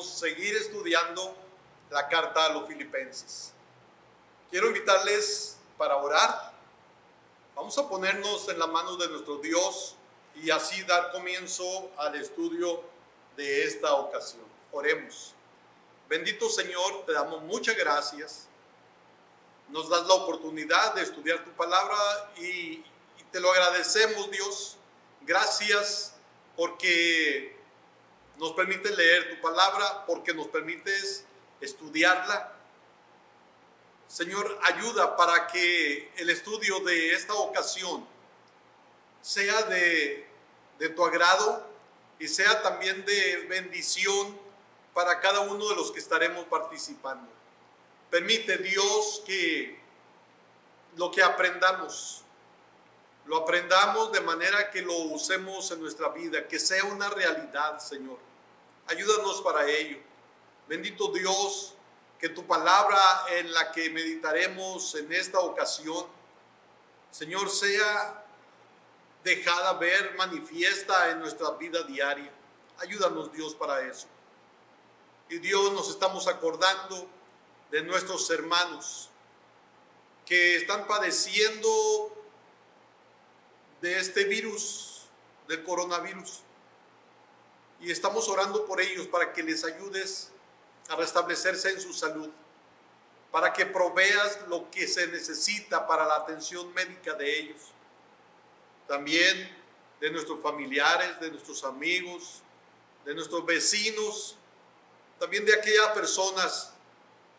podemos seguir estudiando la carta a los Filipenses. Quiero invitarles para orar. Vamos a ponernos en la mano de nuestro Dios y así dar comienzo al estudio de esta ocasión. Oremos. Bendito Señor, te damos muchas gracias. Nos das la oportunidad de estudiar tu palabra y te lo agradecemos, Dios. Gracias porque nos permites leer tu palabra, porque nos permites estudiarla. Señor, ayuda para que el estudio de esta ocasión sea de tu agrado y sea también de bendición para cada uno de los que estaremos participando. Permite, Dios, que lo que aprendamos, lo aprendamos de manera que lo usemos en nuestra vida, que sea una realidad, Señor. Ayúdanos para ello. Bendito Dios, que tu palabra en la que meditaremos en esta ocasión, Señor, sea dejada ver, manifiesta en nuestra vida diaria. Ayúdanos, Dios, para eso. Y Dios, nos estamos acordando de nuestros hermanos que están padeciendo de este virus, del coronavirus. Y estamos orando por ellos para que les ayudes a restablecerse en su salud, para que proveas lo que se necesita para la atención médica de ellos. También de nuestros familiares, de nuestros amigos, de nuestros vecinos, también de aquellas personas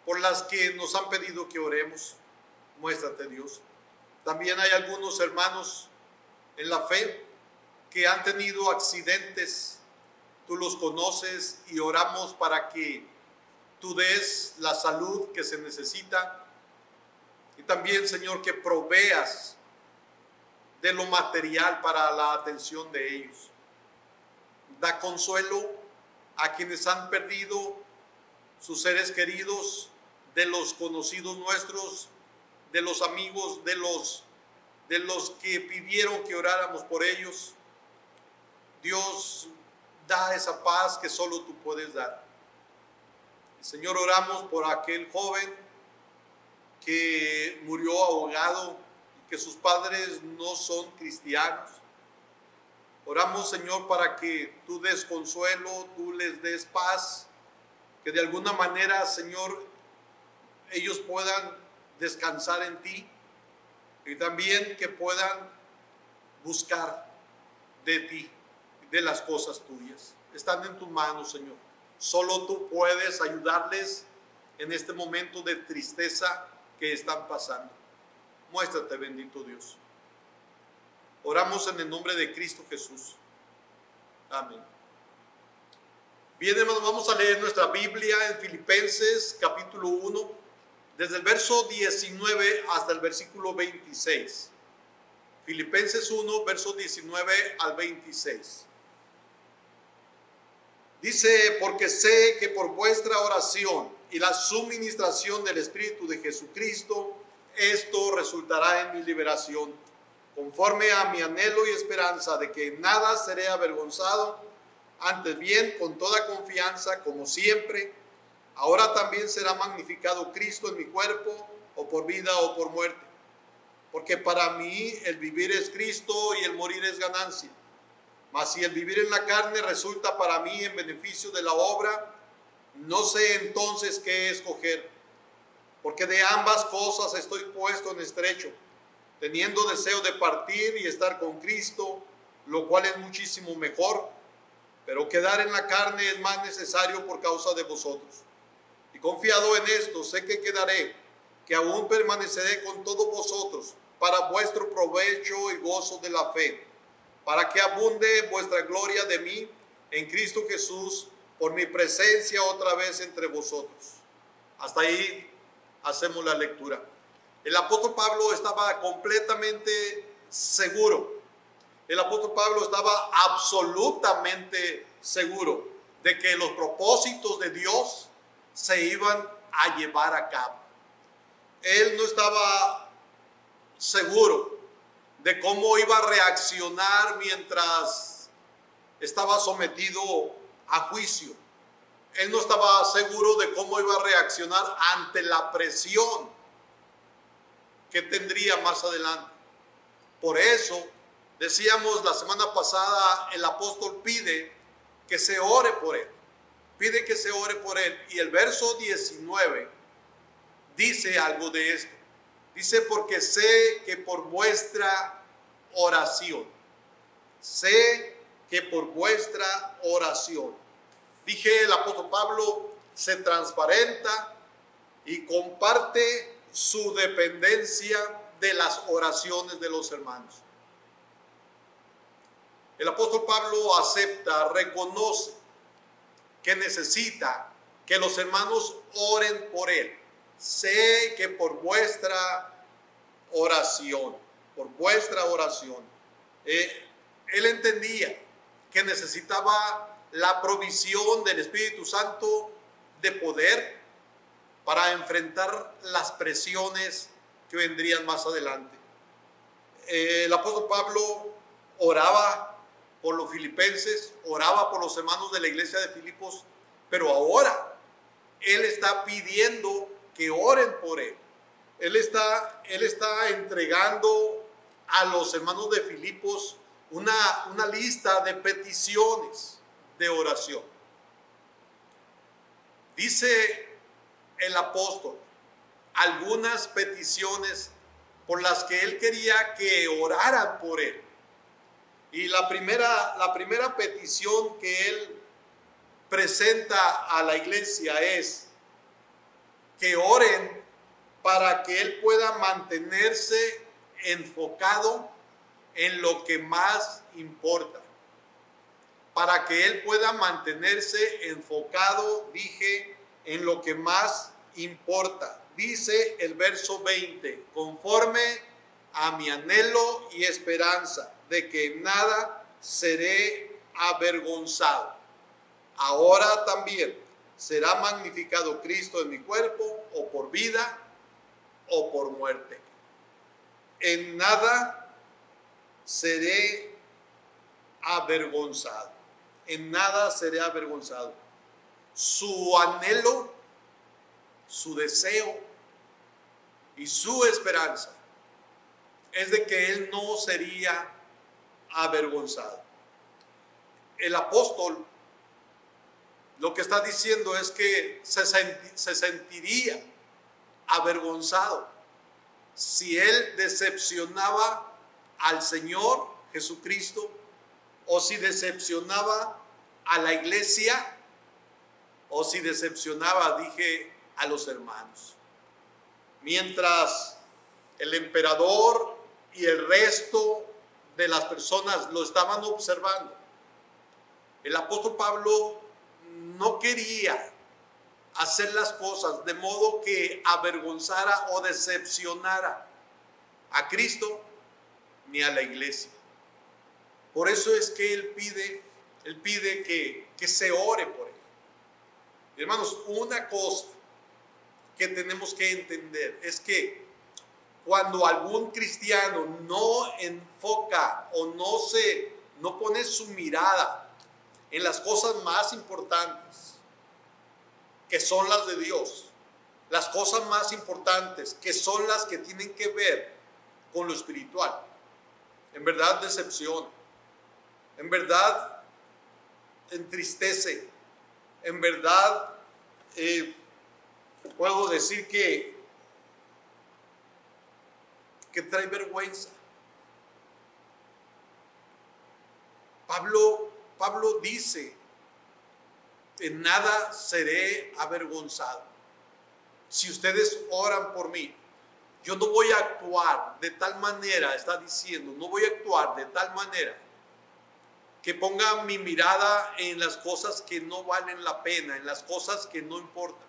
por las que nos han pedido que oremos. Muéstrate, Dios. También hay algunos hermanos en la fe que han tenido accidentes. Tú los conoces y oramos para que tú des la salud que se necesita. Y también, Señor, que proveas de lo material para la atención de ellos. Da consuelo a quienes han perdido sus seres queridos, de los conocidos nuestros, de los amigos, de los que pidieron que oráramos por ellos. Dios, da esa paz que solo tú puedes dar. Señor, oramos por aquel joven que murió ahogado y que sus padres no son cristianos. Oramos, Señor, para que tú des consuelo, tú les des paz, que de alguna manera, Señor, ellos puedan descansar en ti y también que puedan buscar de ti, de las cosas tuyas. Están en tus manos, Señor. Solo tú puedes ayudarles en este momento de tristeza que están pasando. Muéstrate, bendito Dios. Oramos en el nombre de Cristo Jesús. Amén. Bien, hermanos, vamos a leer nuestra Biblia en Filipenses capítulo 1, desde el verso 19 hasta el versículo 26. Filipenses 1, versos 19 al 26. Dice: porque sé que por vuestra oración y la suministración del Espíritu de Jesucristo, esto resultará en mi liberación, conforme a mi anhelo y esperanza de que nada seré avergonzado, antes bien, con toda confianza, como siempre, ahora también será magnificado Cristo en mi cuerpo, o por vida o por muerte. Porque para mí el vivir es Cristo y el morir es ganancia. Mas si el vivir en la carne resulta para mí en beneficio de la obra, no sé entonces qué escoger. Porque de ambas cosas estoy puesto en estrecho, teniendo deseo de partir y estar con Cristo, lo cual es muchísimo mejor, pero quedar en la carne es más necesario por causa de vosotros. Y confiado en esto, sé que quedaré, que aún permaneceré con todos vosotros, para vuestro provecho y gozo de la fe, para que abunde vuestra gloria de mí en Cristo Jesús, por mi presencia otra vez entre vosotros. Hasta ahí hacemos la lectura. El apóstol Pablo estaba completamente seguro. El apóstol Pablo estaba absolutamente seguro de que los propósitos de Dios se iban a llevar a cabo. Él no estaba seguro de cómo iba a reaccionar mientras estaba sometido a juicio. él no estaba seguro de cómo iba a reaccionar ante la presión que tendría más adelante. Por eso, decíamos la semana pasada, el apóstol pide que se ore por él. Pide que se ore por él. Y el verso 19 dice algo de esto. Dice, porque sé que por vuestra oración, sé que por vuestra oración. Dije, el apóstol Pablo se transparenta y comparte su dependencia de las oraciones de los hermanos. El apóstol Pablo acepta, reconoce que necesita que los hermanos oren por él. Sé que por vuestra oración, él entendía que necesitaba la provisión del Espíritu Santo de poder para enfrentar las presiones que vendrían más adelante. El apóstol Pablo oraba por los filipenses, oraba por los hermanos de la iglesia de Filipos, pero ahora él está pidiendo que oren por él. Él está entregando a los hermanos de Filipos una lista de peticiones de oración. Dice el apóstol algunas peticiones por las que él quería que oraran por él. Y la primera petición que él presenta a la iglesia es que oren para que él pueda mantenerse enfocado en lo que más importa. Para que él pueda mantenerse enfocado, dije, en lo que más importa. Dice el verso 20, conforme a mi anhelo y esperanza de que en nada seré avergonzado. Ahora también será magnificado Cristo en mi cuerpo, o por vida o por muerte. En nada seré avergonzado. En nada seré avergonzado. Su anhelo, su deseo y su esperanza es de que él no sería avergonzado. El apóstol lo que está diciendo es que se sentiría avergonzado si él decepcionaba al Señor Jesucristo, o si decepcionaba a la iglesia, o si decepcionaba, dije, a los hermanos. Mientras el emperador y el resto de las personas lo estaban observando, el apóstol Pablo no quería hacer las cosas de modo que avergonzara o decepcionara a Cristo ni a la iglesia. Por eso es que él pide que se ore por él. Hermanos, una cosa que tenemos que entender es que cuando algún cristiano no enfoca o no pone su mirada en las cosas más importantes, que son las de Dios, las cosas más importantes, que son las que tienen que ver con lo espiritual, en verdad decepciona, en verdad entristece, en verdad puedo decir que trae vergüenza. Pablo dice, en nada seré avergonzado. Si ustedes oran por mí, yo no voy a actuar de tal manera, está diciendo, no voy a actuar de tal manera que ponga mi mirada en las cosas que no valen la pena, en las cosas que no importan,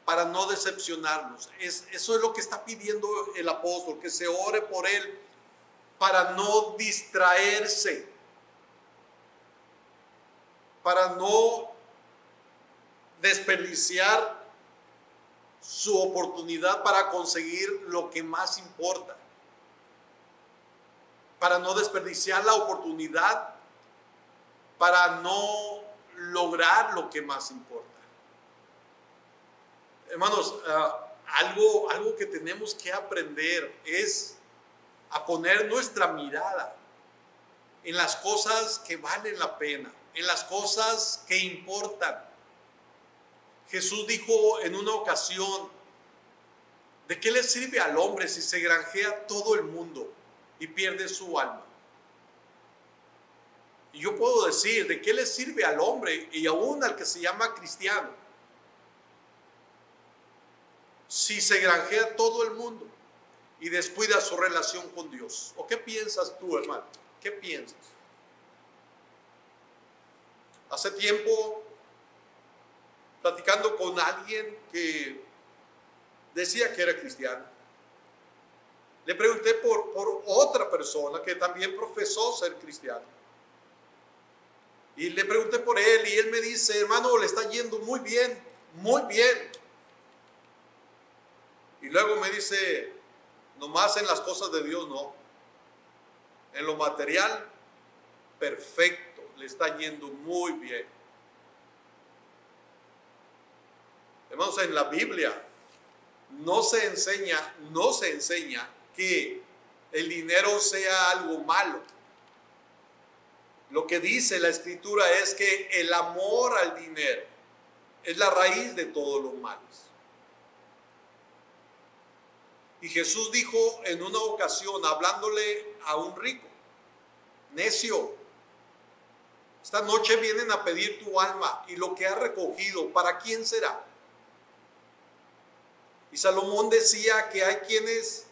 para no decepcionarlos. Eso es lo que está pidiendo el apóstol, que se ore por él, para no distraerse, para no desperdiciar su oportunidad para conseguir lo que más importa, para no desperdiciar la oportunidad para no lograr lo que más importa. Hermanos, algo que tenemos que aprender es a poner nuestra mirada en las cosas que valen la pena, en las cosas que importan. Jesús dijo en una ocasión: ¿de qué le sirve al hombre si se granjea todo el mundo y pierde su alma? Y yo puedo decir, ¿de qué le sirve al hombre y aún al que se llama cristiano si se granjea todo el mundo y descuida su relación con Dios? ¿O qué piensas tú, hermano? ¿Qué piensas? Hace tiempo, platicando con alguien que decía que era cristiano, le pregunté por otra persona que también profesó ser cristiano. Y le pregunté por él y él me dice: hermano, le está yendo muy bien, muy bien. Y luego me dice: nomás en las cosas de Dios no. En lo material, perfecto, le está yendo muy bien. Hermanos, en la Biblia no se enseña que el dinero sea algo malo. Lo que dice la Escritura es que el amor al dinero es la raíz de todos los males. Y Jesús dijo en una ocasión, hablándole a un rico: necio, esta noche vienen a pedir tu alma, y lo que has recogido, ¿para quién será? Y Salomón decía que hay quienes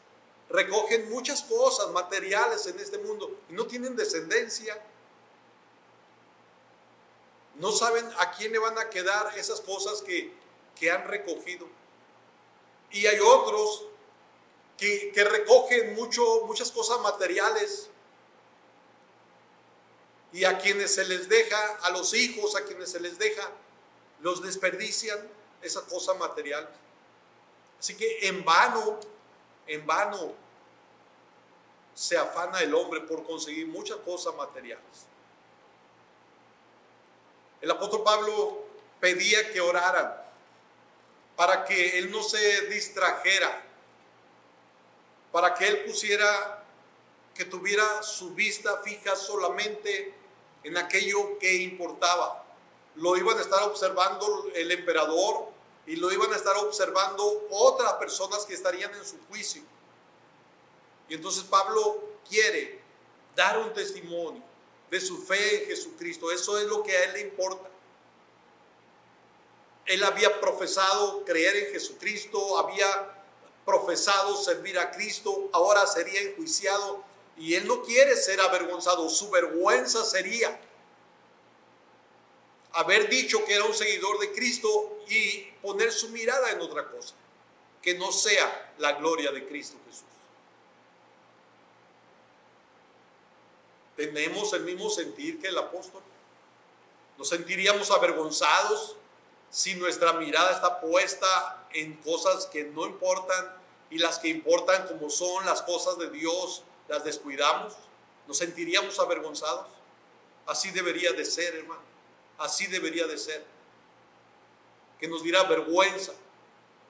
recogen muchas cosas materiales en este mundo y no tienen descendencia. No saben a quién le van a quedar esas cosas que han recogido. Y hay otros que recogen muchas cosas materiales, y a quienes se les deja, a los hijos a quienes se les deja, los desperdician esas cosas materiales. Así que en vano se afana el hombre por conseguir muchas cosas materiales. El apóstol Pablo pedía que oraran para que él no se distrajera, para que él que tuviera su vista fija solamente en aquello que importaba. Lo iban a estar observando el emperador y lo iban a estar observando otras personas que estarían en su juicio. Y entonces Pablo quiere dar un testimonio de su fe en Jesucristo. Eso es lo que a él le importa. Él había profesado creer en Jesucristo, había profesado servir a Cristo, ahora sería enjuiciado y él no quiere ser avergonzado. Su vergüenza sería haber dicho que era un seguidor de Cristo y poner su mirada en otra cosa, que no sea la gloria de Cristo Jesús. ¿Tenemos el mismo sentir que el apóstol? ¿Nos sentiríamos avergonzados si nuestra mirada está puesta en cosas que no importan, y las que importan, como son las cosas de Dios, las descuidamos? ¿Nos sentiríamos avergonzados? Así debería de ser, hermano. Así debería de ser. Que nos diera vergüenza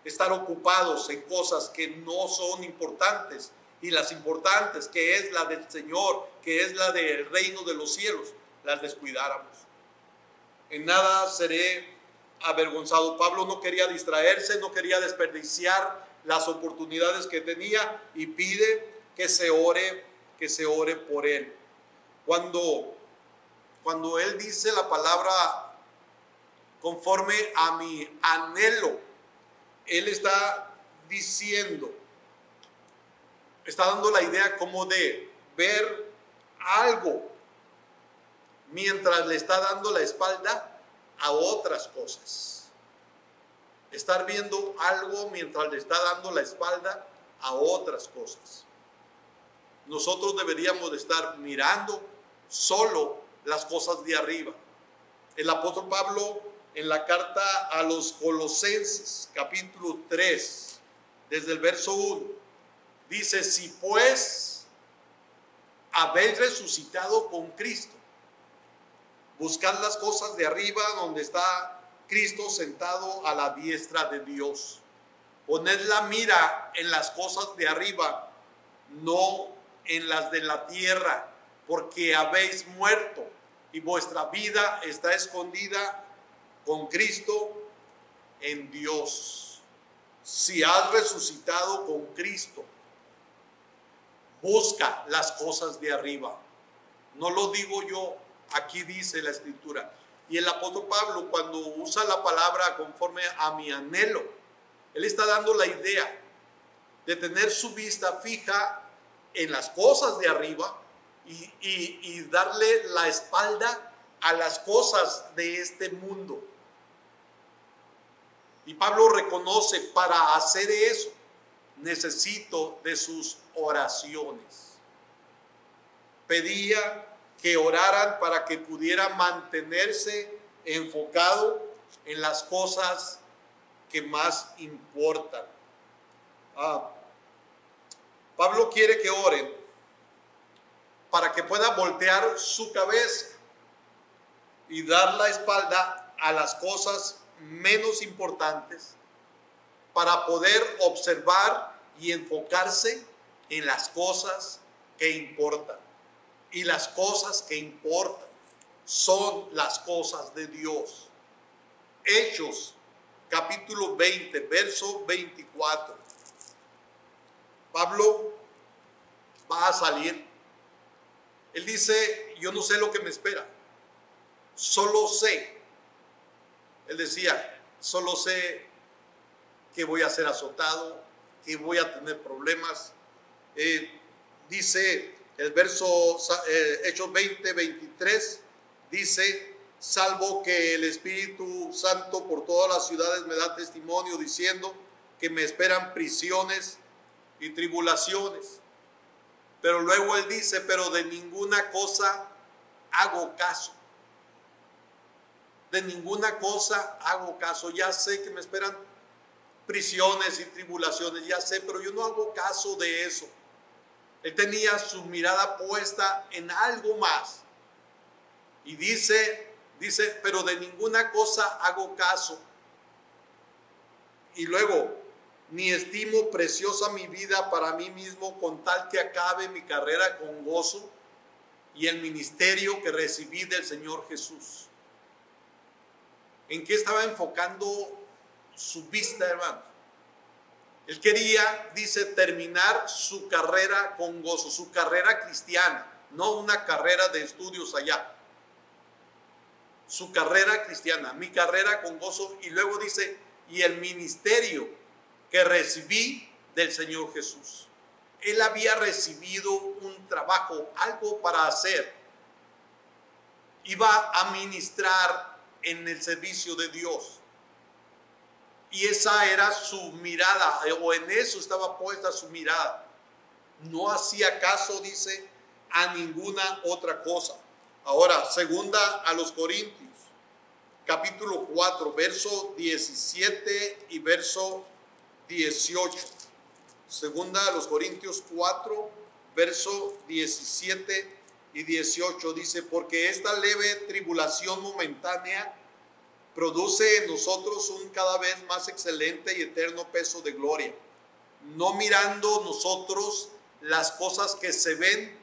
estar ocupados en cosas que no son importantes, y las importantes, que es la del Señor, que es la del reino de los cielos, las descuidáramos. En nada seré avergonzado. Pablo no quería distraerse, no quería desperdiciar las oportunidades que tenía, y pide que se ore por él. Cuando él dice la palabra conforme a mi anhelo, él está diciendo, está dando la idea como de ver algo mientras le está dando la espalda a otras cosas. Estar viendo algo mientras le está dando la espalda a otras cosas. Nosotros deberíamos de estar mirando solo las cosas de arriba. El apóstol Pablo, en la carta a los Colosenses, capítulo 3, desde el verso 1, dice: si pues habéis resucitado con Cristo, buscad las cosas de arriba, donde está Cristo sentado a la diestra de Dios. Poned la mira en las cosas de arriba, no en las de la tierra, porque habéis muerto y vuestra vida está escondida con Cristo en Dios. Si has resucitado con Cristo, busca las cosas de arriba. No lo digo yo, aquí dice la Escritura. Y el apóstol Pablo, cuando usa la palabra conforme a mi anhelo, él está dando la idea de tener su vista fija en las cosas de arriba y darle la espalda a las cosas de este mundo. Y Pablo reconoce, para hacer eso necesito de sus oraciones. Pedía que oraran para que pudiera mantenerse enfocado en las cosas que más importan. Pablo quiere que oren para que pueda voltear su cabeza y dar la espalda a las cosas menos importantes para poder observar y enfocarse en las cosas que importan. Y las cosas que importan son las cosas de Dios. Hechos, capítulo 20, verso 24. Pablo va a salir. Él dice, yo no sé lo que me espera. Solo sé. Él decía, solo sé que voy a ser azotado, que voy a tener problemas. Dice el verso Hechos 20, 23, dice, salvo que el Espíritu Santo por todas las ciudades me da testimonio diciendo que me esperan prisiones y tribulaciones. Pero luego él dice, pero de ninguna cosa hago caso. De ninguna cosa hago caso. Ya sé que me esperan prisiones y tribulaciones, ya sé, pero yo no hago caso de eso. Él tenía su mirada puesta en algo más. Y dice, pero de ninguna cosa hago caso. Y luego, ni estimo preciosa mi vida para mí mismo, con tal que acabe mi carrera con gozo y el ministerio que recibí del Señor Jesús. ¿En qué estaba enfocando su vista, hermano? Él quería, dice, terminar su carrera con gozo, su carrera cristiana, no una carrera de estudios allá. Su carrera cristiana, mi carrera con gozo. Y luego dice, y el ministerio que recibí del Señor Jesús. Él había recibido un trabajo, algo para hacer. Iba a ministrar en el servicio de Dios. Y esa era su mirada, o en eso estaba puesta su mirada. No hacía caso, dice, a ninguna otra cosa. Ahora, segunda a los Corintios, capítulo 4, verso 17 y verso 18. Segunda a los Corintios 4, verso 17 y 18 dice, porque esta leve tribulación momentánea produce en nosotros un cada vez más excelente y eterno peso de gloria, no mirando nosotros las cosas que se ven,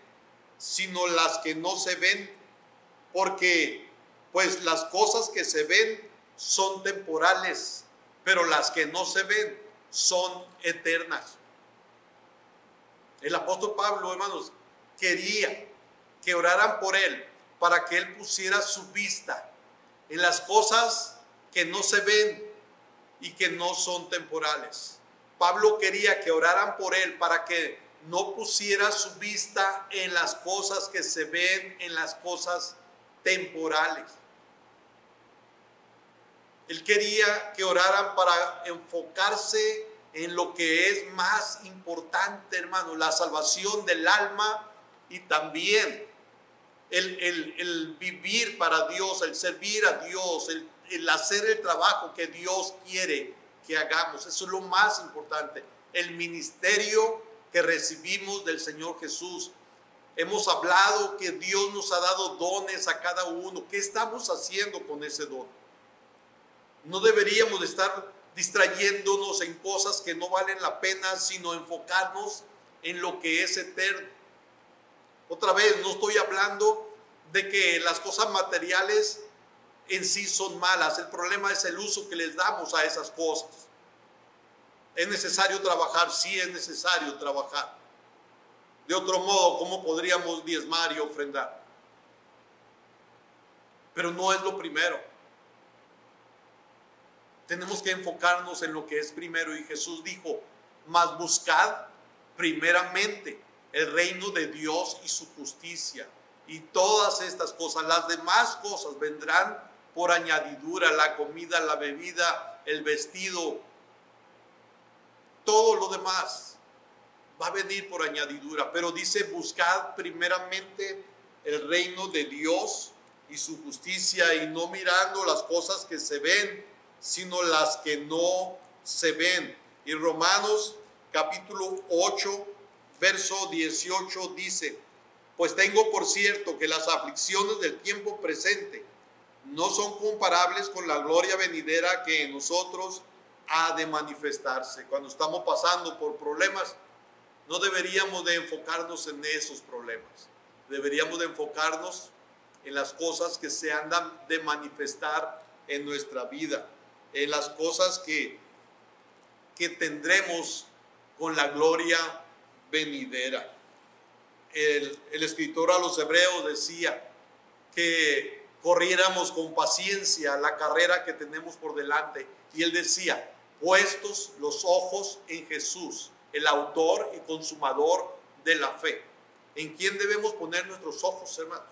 sino las que no se ven, porque pues las cosas que se ven son temporales, pero las que no se ven son eternas. El apóstol Pablo, hermanos, quería que oraran por él para que él pusiera su vista en las cosas que no se ven y que no son temporales. Pablo quería que oraran por él para que no pusiera su vista en las cosas que se ven, en las cosas temporales. Él quería que oraran para enfocarse en lo que es más importante, hermano, la salvación del alma y también el vivir para Dios, el servir a Dios, el hacer el trabajo que Dios quiere que hagamos. Eso es lo más importante. El ministerio que recibimos del Señor Jesús. Hemos hablado que Dios nos ha dado dones a cada uno. ¿Qué estamos haciendo con ese don? No deberíamos de estar distrayéndonos en cosas que no valen la pena, sino enfocarnos en lo que es eterno. Otra vez, no estoy hablando de que las cosas materiales en sí son malas. El problema es el uso que les damos a esas cosas. ¿Es necesario trabajar? Sí, es necesario trabajar. De otro modo, ¿cómo podríamos diezmar y ofrendar? Pero no es lo primero. Tenemos que enfocarnos en lo que es primero. Y Jesús dijo, mas buscad primeramente el reino de Dios y su justicia. Y todas estas cosas, las demás cosas vendrán por añadidura: la comida, la bebida, el vestido, todo lo demás va a venir por añadidura. Pero dice, buscad primeramente el reino de Dios y su justicia, y no mirando las cosas que se ven, sino las que no se ven. Y Romanos capítulo 8, verso 18 dice, pues tengo por cierto que las aflicciones del tiempo presente no son comparables con la gloria venidera que en nosotros ha de manifestarse. Cuando estamos pasando por problemas, no deberíamos de enfocarnos en esos problemas. Deberíamos de enfocarnos en las cosas que se andan de manifestar en nuestra vida, en las cosas que tendremos con la gloria venidera. El escritor a los Hebreos decía que corriéramos con paciencia la carrera que tenemos por delante. Y él decía, puestos los ojos en Jesús, el autor y consumador de la fe. ¿En quién debemos poner nuestros ojos, hermanos?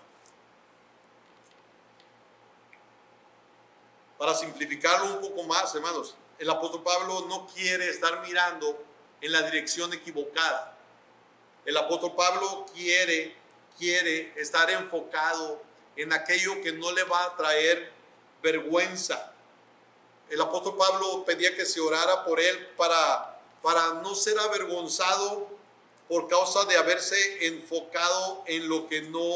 Para simplificarlo un poco más, hermanos, el apóstol Pablo no quiere estar mirando en la dirección equivocada. El apóstol Pablo quiere estar enfocado en aquello que no le va a traer vergüenza. El apóstol Pablo pedía que se orara por él para no ser avergonzado por causa de haberse enfocado en lo que no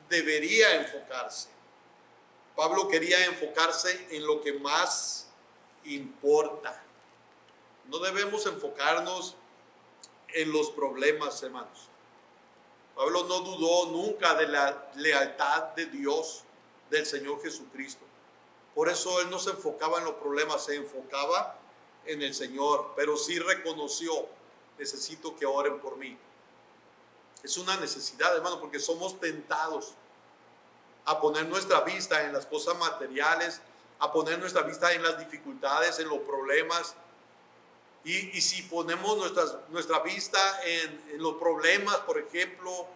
debería enfocarse. Pablo quería enfocarse en lo que más importa. No debemos enfocarnos en los problemas, hermanos. Pablo no dudó nunca de la lealtad de Dios, del Señor Jesucristo. Por eso él no se enfocaba en los problemas, se enfocaba en el Señor, pero sí reconoció, necesito que oren por mí. Es una necesidad, hermano, porque somos tentados a poner nuestra vista en las cosas materiales, a poner nuestra vista en las dificultades, en los problemas. Y si ponemos nuestra vista en los problemas, por ejemplo,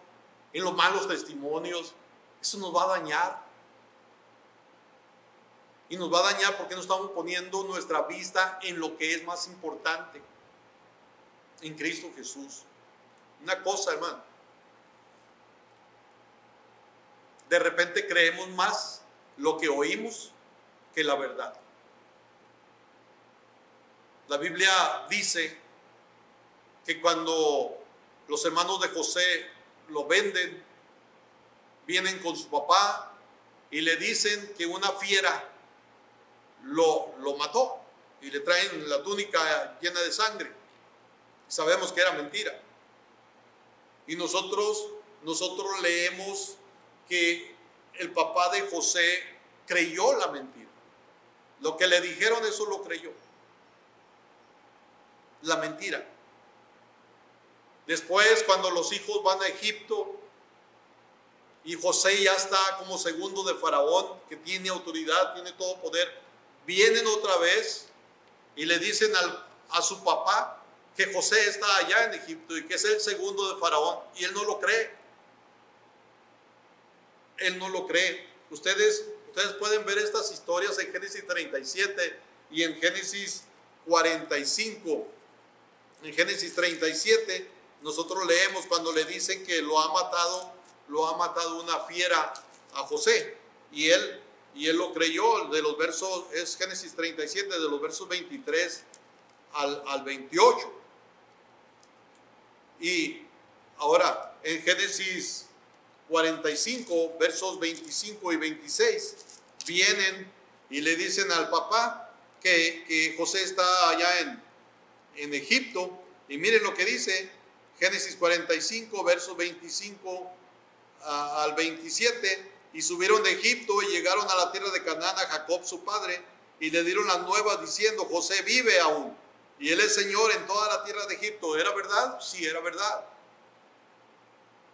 en los malos testimonios, eso nos va a dañar. Y nos va a dañar porque no estamos poniendo nuestra vista en lo que es más importante, en Cristo Jesús. Una cosa, hermano, de repente creemos más lo que oímos que la verdad. La Biblia dice que cuando los hermanos de José lo venden, vienen con su papá y le dicen que una fiera lo mató y le traen la túnica llena de sangre. Sabemos que era mentira. Y nosotros leemos que el papá de José creyó la mentira. Lo que le dijeron, eso lo creyó. La mentira. Después, cuando los hijos van a Egipto y José ya está como segundo de Faraón, que tiene autoridad, tiene todo poder, vienen otra vez y le dicen a su papá que José está allá en Egipto y que es el segundo de Faraón, y él no lo cree. Él no lo cree. Ustedes pueden ver estas historias en Génesis 37 y en Génesis 45. En Génesis 37 nosotros leemos cuando le dicen que lo ha matado una fiera a José, y él lo creyó. De los versos, es Génesis 37, de los versos 23 al 28. Y ahora en Génesis 45, versos 25 y 26, vienen y le dicen al papá que José está allá en Egipto, y miren lo que dice Génesis 45, versos 25 al 27, y subieron de Egipto y llegaron a la tierra de Canaán a Jacob su padre, y le dieron las nuevas diciendo, José vive aún, y él es Señor en toda la tierra de Egipto. ¿Era verdad? Sí, era verdad.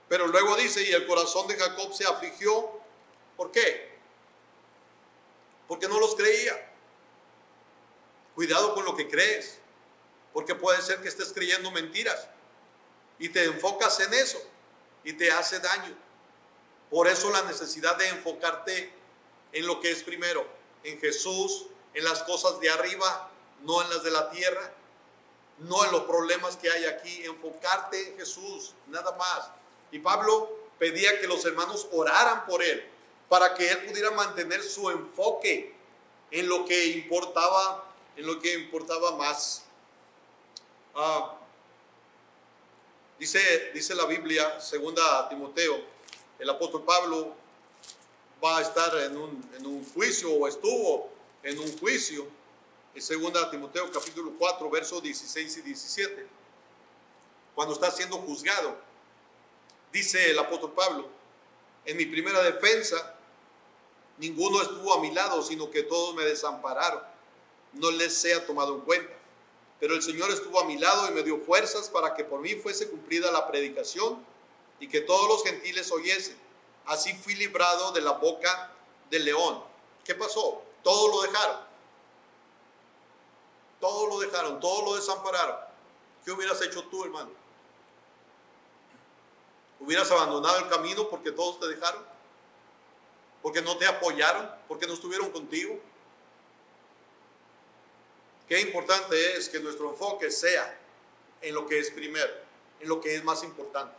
Pero luego dice, y el corazón de Jacob se afligió. ¿Por qué? Porque no los creía. Cuidado con lo que crees, porque puede ser que estés creyendo mentiras y te enfocas en eso y te hace daño. Por eso la necesidad de enfocarte en lo que es primero, en Jesús, en las cosas de arriba, no en las de la tierra, no en los problemas que hay aquí. Enfocarte en Jesús, nada más. Y Pablo pedía que los hermanos oraran por él, para que él pudiera mantener su enfoque en lo que importaba, más. Dice la Biblia, segunda Timoteo, el apóstol Pablo va a estar en un juicio, o estuvo en un juicio, en segunda Timoteo capítulo 4, versos 16 y 17, cuando está siendo juzgado. Dice el apóstol Pablo, en mi primera defensa, ninguno estuvo a mi lado, sino que todos me desampararon. No les sea tomado en cuenta. Pero el Señor estuvo a mi lado y me dio fuerzas para que por mí fuese cumplida la predicación y que todos los gentiles oyesen. Así fui librado de la boca del león. ¿Qué pasó? Todos lo dejaron. Todos lo dejaron, todos lo desampararon. ¿Qué hubieras hecho tú, hermano? ¿Hubieras abandonado el camino porque todos te dejaron? ¿Porque no te apoyaron? ¿Porque no estuvieron contigo? Qué importante es que nuestro enfoque sea en lo que es primero, en lo que es más importante.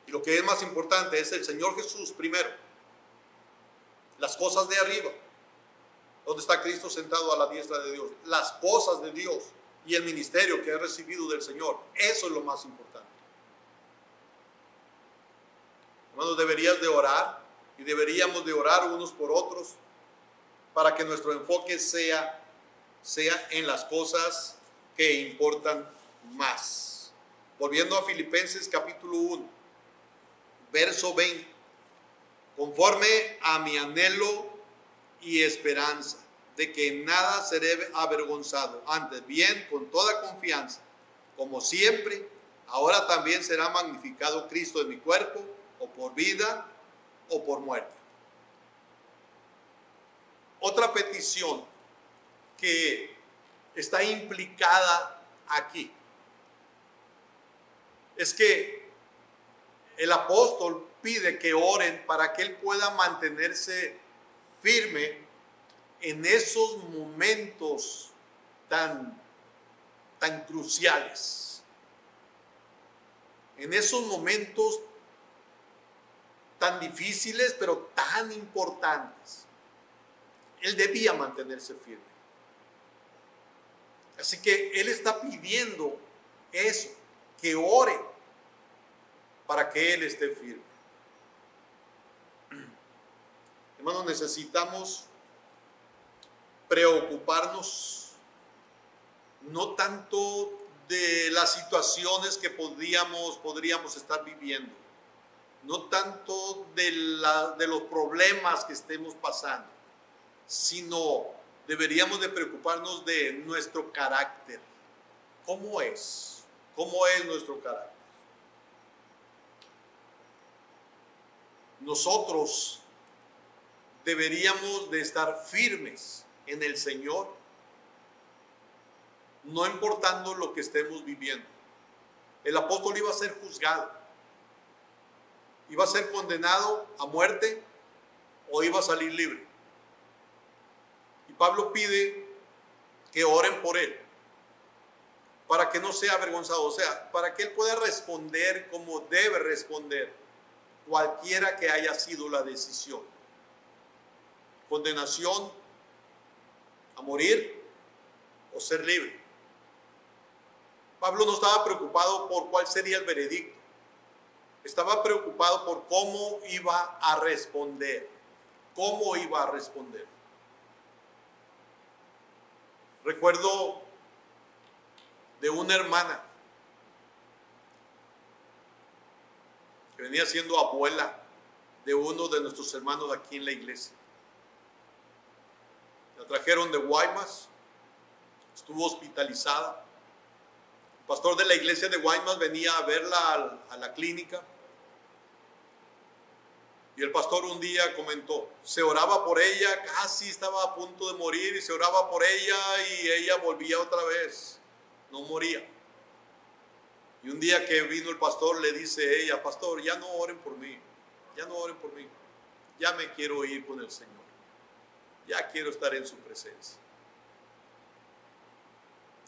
Y lo que es más importante es el Señor Jesús primero. Las cosas de arriba, donde está Cristo sentado a la diestra de Dios. Las cosas de Dios y el ministerio que he recibido del Señor. Eso es lo más importante. Hermanos, deberías de orar y deberíamos de orar unos por otros para que nuestro enfoque sea en las cosas que importan más. Volviendo a Filipenses capítulo 1, verso 20. Conforme a mi anhelo y esperanza de que en nada seré avergonzado, antes bien con toda confianza, como siempre, ahora también será magnificado Cristo en mi cuerpo, o por vida o por muerte. Otra petición que está implicada aquí es que el apóstol pide que oren para que él pueda mantenerse firme en esos momentos tan cruciales, en esos momentos tan difíciles pero tan importantes. Él debía mantenerse firme. Así que él está pidiendo eso, que ore para que él esté firme. Hermanos, necesitamos preocuparnos no tanto de las situaciones que podríamos estar viviendo, no tanto de los problemas que estemos pasando, sino deberíamos de preocuparnos de nuestro carácter. ¿Cómo es? ¿Cómo es nuestro carácter? Nosotros deberíamos de estar firmes en el Señor, no importando lo que estemos viviendo. El apóstol iba a ser juzgado, iba a ser condenado a muerte o iba a salir libre. Y Pablo pide que oren por él, para que no sea avergonzado, o sea, para que él pueda responder como debe responder, cualquiera que haya sido la decisión. Condenación a morir o ser libre. Pablo no estaba preocupado por cuál sería el veredicto, estaba preocupado por cómo iba a responder, cómo iba a responder. Recuerdo de una hermana que venía siendo abuela de uno de nuestros hermanos aquí en la iglesia. La trajeron de Guaymas, estuvo hospitalizada. El pastor de la iglesia de Guaymas venía a verla a la clínica. Y el pastor un día comentó, se oraba por ella, casi estaba a punto de morir, y se oraba por ella y ella volvía otra vez, no moría. Y un día que vino el pastor le dice ella, pastor, ya no oren por mí, ya no oren por mí, ya me quiero ir con el Señor, ya quiero estar en su presencia.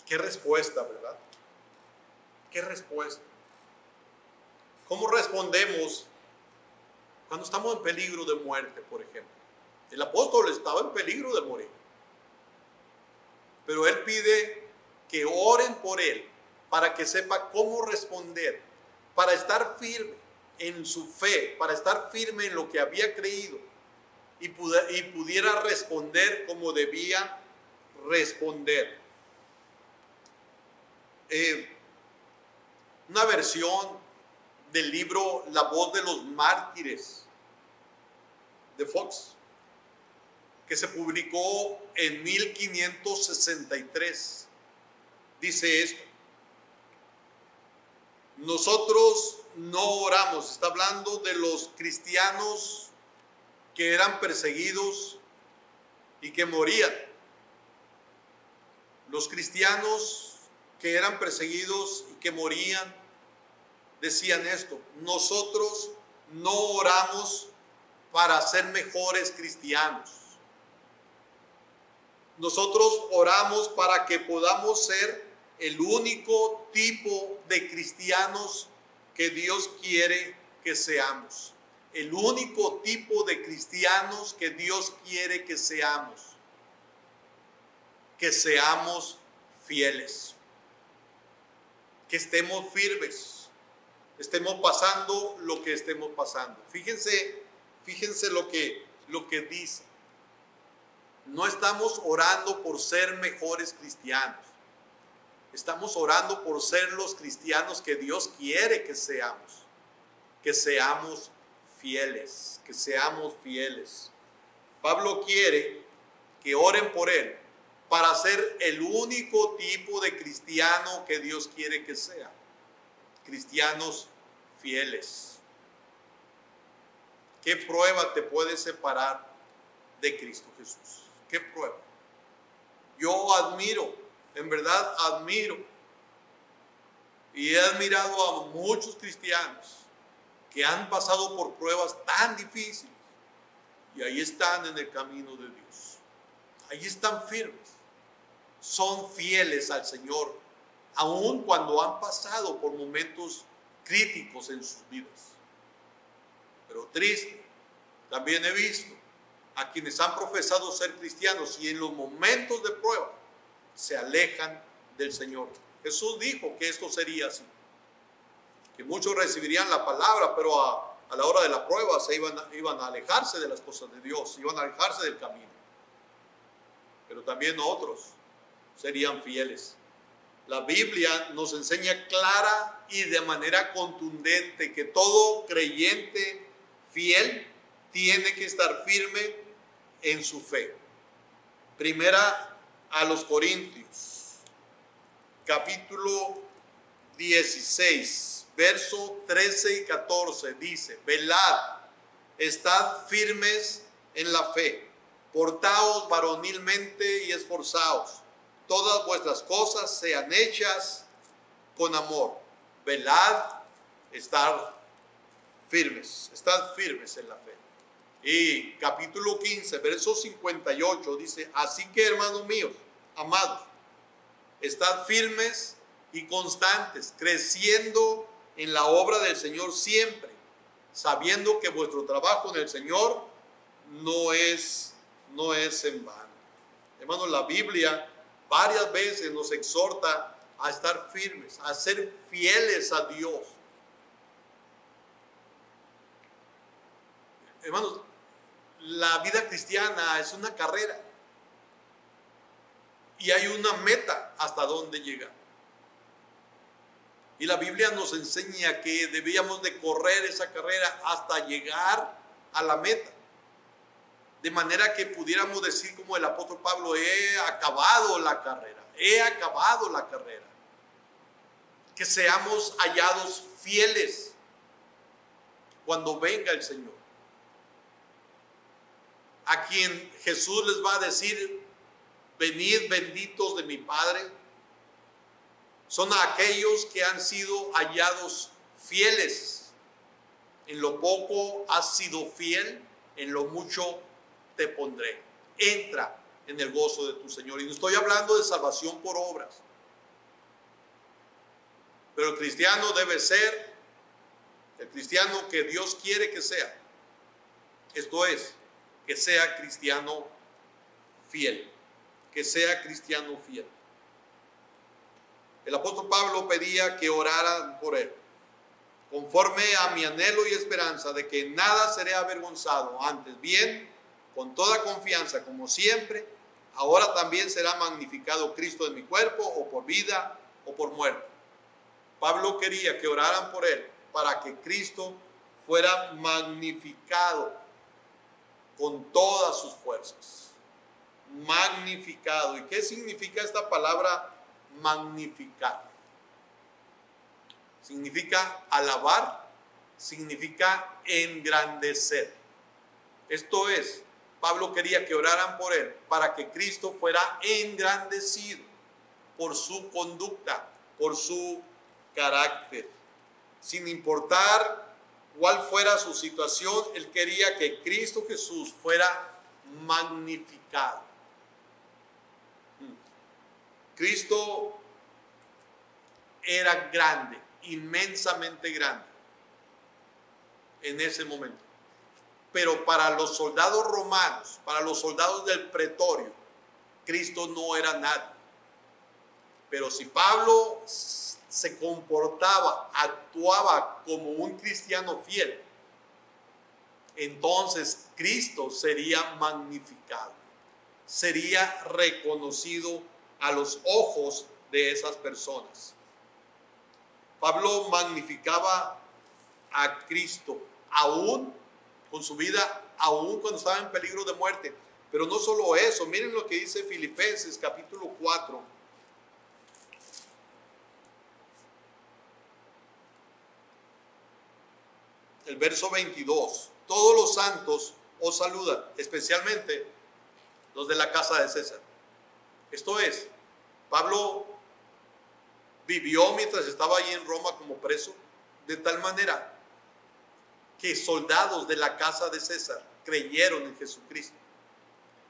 Qué respuesta, ¿verdad? Qué respuesta. ¿Cómo respondemos cuando estamos en peligro de muerte, por ejemplo? El apóstol estaba en peligro de morir, pero él pide que oren por él para que sepa cómo responder, para estar firme en su fe, para estar firme en lo que había creído y pudiera responder como debía responder. Una versión del libro La voz de los mártires de Fox, que se publicó en 1563, dice esto: nosotros no oramos, está hablando de los cristianos que eran perseguidos y que morían. Los cristianos que eran perseguidos y que morían decían esto: nosotros no oramos para ser mejores cristianos. Nosotros oramos para que podamos ser el único tipo de cristianos que Dios quiere que seamos. El único tipo de cristianos que Dios quiere que seamos. Que seamos fieles. Que estemos firmes. Estemos pasando lo que estemos pasando. Fíjense lo que dice. No estamos orando por ser mejores cristianos. Estamos orando por ser los cristianos que Dios quiere que seamos. Que seamos fieles. Que seamos fieles. Pablo quiere que oren por él para ser el único tipo de cristiano que Dios quiere que sea. Cristianos fieles. ¿Qué prueba te puede separar de Cristo Jesús? ¿Qué prueba? Yo admiro, en verdad admiro, y he admirado a muchos cristianos que han pasado por pruebas tan difíciles y ahí están en el camino de Dios. Ahí están firmes. Son fieles al Señor, aun cuando han pasado por momentos críticos en sus vidas. Pero triste, también he visto a quienes han profesado ser cristianos y en los momentos de prueba se alejan del Señor. Jesús dijo que esto sería así, que muchos recibirían la palabra, pero a la hora de la prueba se iban a alejarse de las cosas de Dios, iban a alejarse del camino. Pero también otros serían fieles. La Biblia nos enseña clara y de manera contundente que todo creyente fiel tiene que estar firme en su fe. Primera a los Corintios, capítulo 16, verso 13 y 14, dice: velad, estad firmes en la fe, portaos varonilmente y esforzaos, todas vuestras cosas sean hechas con amor. Velad, estad firmes en la fe. Y capítulo 15, verso 58 dice: así que, hermanos míos, amados, estad firmes y constantes, creciendo en la obra del Señor siempre, sabiendo que vuestro trabajo en el Señor no es en vano. Hermanos, la Biblia varias veces nos exhorta a estar firmes, a ser fieles a Dios. Hermanos, la vida cristiana es una carrera. y hay una meta hasta dónde llegar. Y la Biblia nos enseña que debíamos de correr esa carrera hasta llegar a la meta. De manera que pudiéramos decir como el apóstol Pablo, he acabado la carrera, he acabado la carrera. Que seamos hallados fieles cuando venga el Señor. A quien Jesús les va a decir, venid benditos de mi Padre, son aquellos que han sido hallados fieles. En lo poco has sido fiel, en lo mucho te pondré. Entra en el gozo de tu Señor. Y no estoy hablando de salvación por obras. Pero el cristiano debe ser el cristiano que Dios quiere que sea. Esto es, que sea cristiano fiel. Que sea cristiano fiel. El apóstol Pablo pedía que oraran por él, conforme a mi anhelo y esperanza de que nada seré avergonzado, antes bien, con toda confianza, como siempre, ahora también será magnificado Cristo en mi cuerpo, o por vida o por muerte. Pablo quería que oraran por él para que Cristo fuera magnificado con todas sus fuerzas. Magnificado. ¿Y qué significa esta palabra magnificar? Significa alabar, significa engrandecer. Esto es, Pablo quería que oraran por él para que Cristo fuera engrandecido por su conducta, por su carácter. Sin importar cuál fuera su situación, él quería que Cristo Jesús fuera magnificado. Cristo era grande, inmensamente grande en ese momento. Pero para los soldados romanos, para los soldados del pretorio, Cristo no era nadie. Pero si Pablo se comportaba, actuaba como un cristiano fiel, entonces Cristo sería magnificado, sería reconocido a los ojos de esas personas. Pablo magnificaba a Cristo aún con su vida, aún cuando estaba en peligro de muerte. Pero no solo eso, miren lo que dice Filipenses capítulo 4. El verso 22. Todos los santos os saludan, especialmente los de la casa de César. Esto es, Pablo vivió mientras estaba allí en Roma como preso, de tal manera que soldados de la casa de César creyeron en Jesucristo.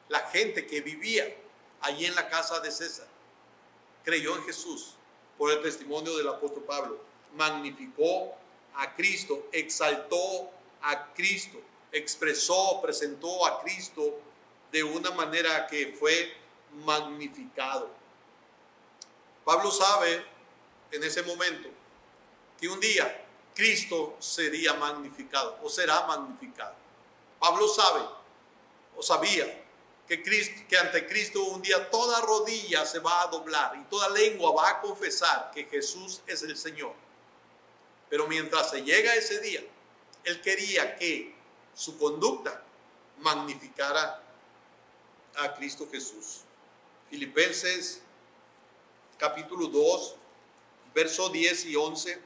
La gente que vivía allí en la casa de César creyó en Jesús por el testimonio del apóstol Pablo. Magnificó a Cristo, exaltó a Cristo, expresó, presentó a Cristo de una manera que fue magnificado. Pablo sabe en ese momento que un día Cristo sería magnificado o será magnificado. Pablo sabe o sabía que ante Cristo un día toda rodilla se va a doblar y toda lengua va a confesar que Jesús es el Señor. Pero mientras se llega ese día, él quería que su conducta magnificara a Cristo Jesús. Filipenses capítulo 2, verso 10 y 11,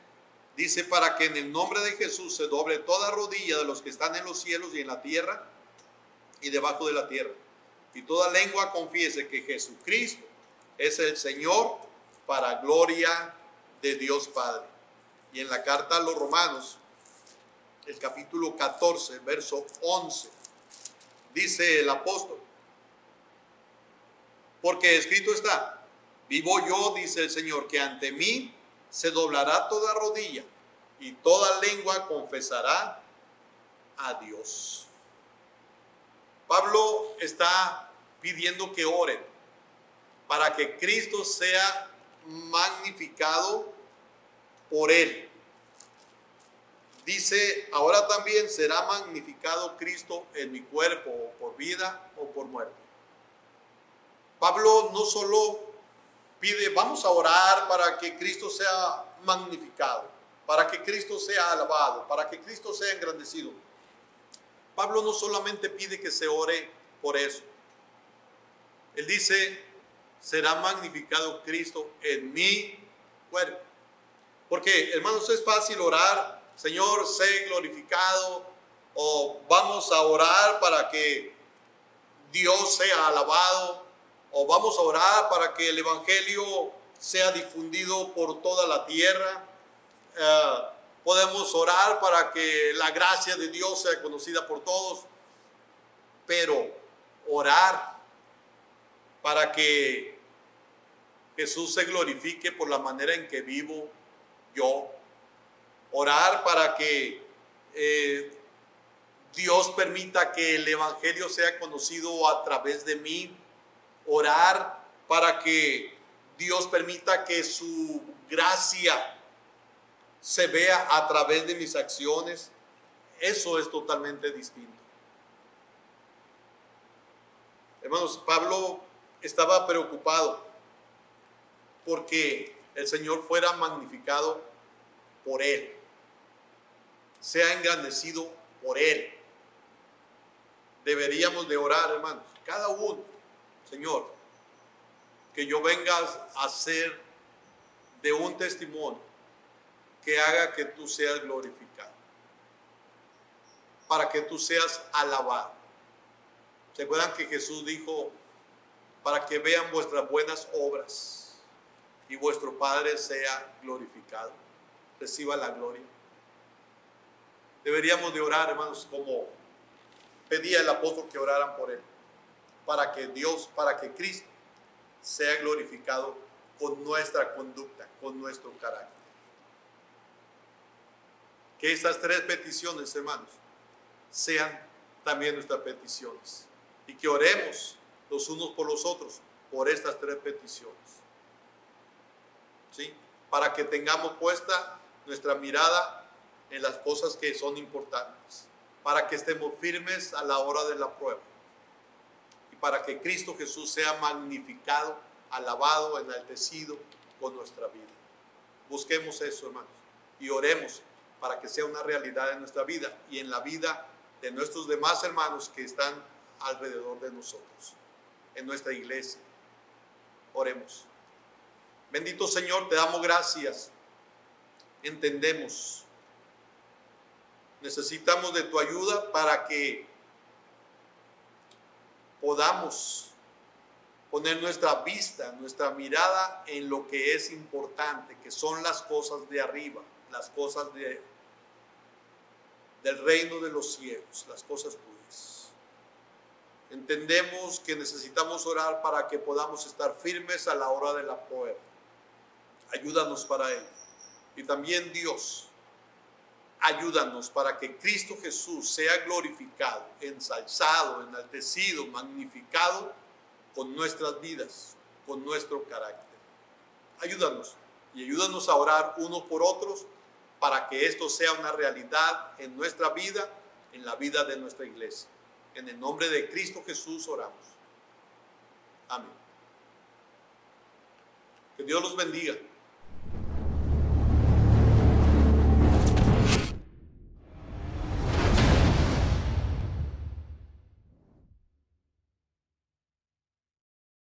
dice: para que en el nombre de Jesús se doble toda rodilla de los que están en los cielos y en la tierra y debajo de la tierra, y toda lengua confiese que Jesucristo es el Señor, para gloria de Dios Padre. Y en la carta a los Romanos, el capítulo 14, verso 11, dice el apóstol: porque escrito está, vivo yo, dice el Señor, que ante mí se doblará toda rodilla y toda lengua confesará a Dios. Pablo está pidiendo que oren para que Cristo sea magnificado por él. Dice: ahora también será magnificado Cristo en mi cuerpo, o por vida o por muerte. Pablo no solo pide, vamos a orar para que Cristo sea magnificado, para que Cristo sea alabado, para que Cristo sea engrandecido. Pablo no solamente pide que se ore por eso. Él dice, será magnificado Cristo en mi cuerpo. Porque, hermanos, es fácil orar, Señor, sé glorificado, o vamos a orar para que Dios sea alabado, o vamos a orar para que el evangelio sea difundido por toda la tierra. Podemos orar para que la gracia de Dios sea conocida por todos, pero orar para que Jesús se glorifique por la manera en que vivo yo, orar para que Dios permita que el evangelio sea conocido a través de mí, orar para que Dios permita que su gracia se vea a través de mis acciones. Eso es totalmente distinto. Hermanos, Pablo estaba preocupado porque el Señor fuera magnificado por él, sea engrandecido por él. Deberíamos de orar, hermanos, cada uno, Señor, que yo venga a ser de un testimonio que haga que tú seas glorificado, para que tú seas alabado. ¿Se acuerdan que Jesús dijo, para que vean vuestras buenas obras y vuestro Padre sea glorificado, reciba la gloria? Deberíamos de orar, hermanos, como pedía el apóstol que oraran por él, para que Dios, para que Cristo sea glorificado con nuestra conducta, con nuestro carácter. Que estas tres peticiones, hermanos, sean también nuestras peticiones, y que oremos los unos por los otros por estas tres peticiones, ¿sí? Para que tengamos puesta nuestra mirada en las cosas que son importantes, para que estemos firmes a la hora de la prueba, y para que Cristo Jesús sea magnificado, alabado, enaltecido con nuestra vida. Busquemos eso, hermanos, y oremos para que sea una realidad en nuestra vida y en la vida de nuestros demás hermanos que están alrededor de nosotros, en nuestra iglesia. Oremos. Bendito Señor, te damos gracias. Entendemos. Necesitamos de tu ayuda para que podamos poner nuestra vista, nuestra mirada en lo que es importante, que son las cosas de arriba, las cosas del reino de los cielos, las cosas tuyas. Entendemos que necesitamos orar para que podamos estar firmes a la hora de la prueba. Ayúdanos para ello. Y también, Dios, ayúdanos para que Cristo Jesús sea glorificado, ensalzado, enaltecido, magnificado con nuestras vidas, con nuestro carácter. Ayúdanos y ayúdanos a orar unos por otros para que esto sea una realidad en nuestra vida, en la vida de nuestra iglesia. En el nombre de Cristo Jesús oramos. Amén. Que Dios los bendiga.